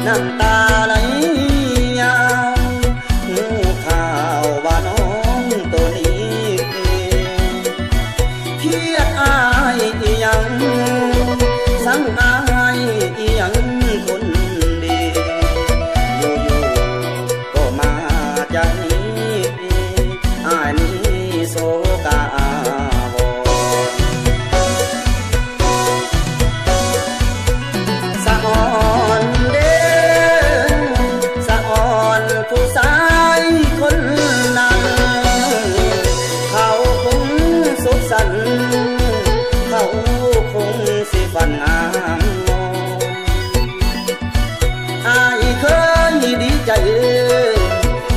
น้ำตาไหลยาวหูข่าวว่าน้องตัวนี้เครียดอายอีหยังสั่งอายอีหยังคนดีอยู่ๆก็มาใจอายนี้โศกาวสะอ่อนเด้สะอ่อนผู้ชายคนนั้นเขาคงสุขสันต์เขาคงสิฝันงามงอนอายเคยดีใจ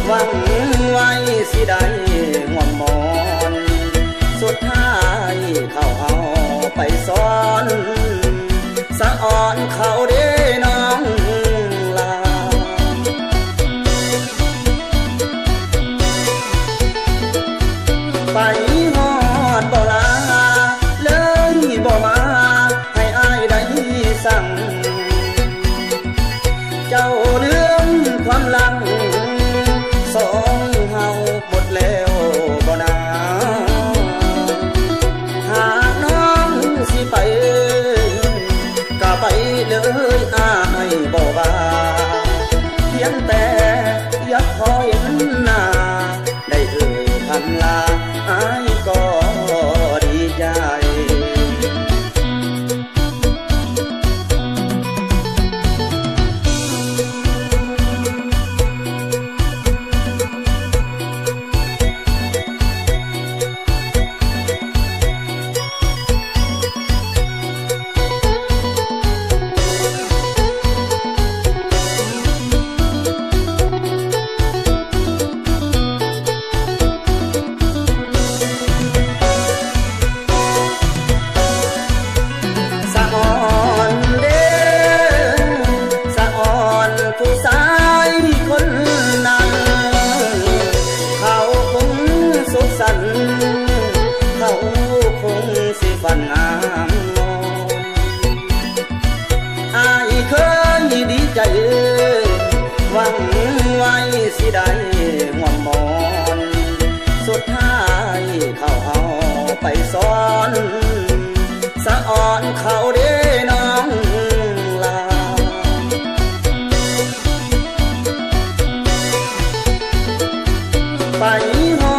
หวังไว้สิได้ห่วงมอนสุดท้ายเขาเอาไปซ้อนสะอ่อนเขาเด้น้องลาไปฮอดบ่ลาเลยบ่มาให้อายได้สั่งเจ้าเรื่องความหลังสองเฮาหมดแล้วบ่นาหากน้องสิไปก็ไปเลยอายบ่ว่าเพียงแต่อยากขอเห็นหน้าได้คำลาอายก็ดีใจผู้ชายคนนั้นเขาคงสุขสันต์เขาคงสิฝันงามงอนอายเคยดีใจหวังไว้สิได้ห่วงมอนสุดท้ายเขาเอาไปซ้อนสะอ่อนเขาเด้น้องลาไปฮอ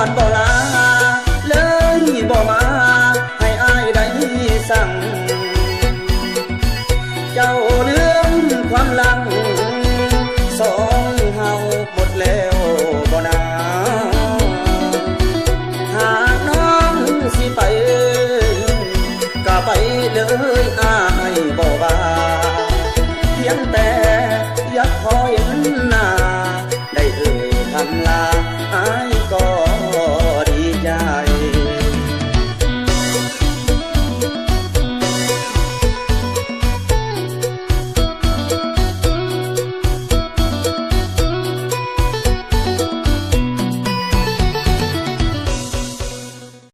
ดบ่ลาเลยบ่มาให้อายได้สั่งเจ้าเรื่องความหลังสองเฮาหมดแล้วบ่นาหากน้องสิไปก็ไปเลยอายบ่ว่าเพียงแต่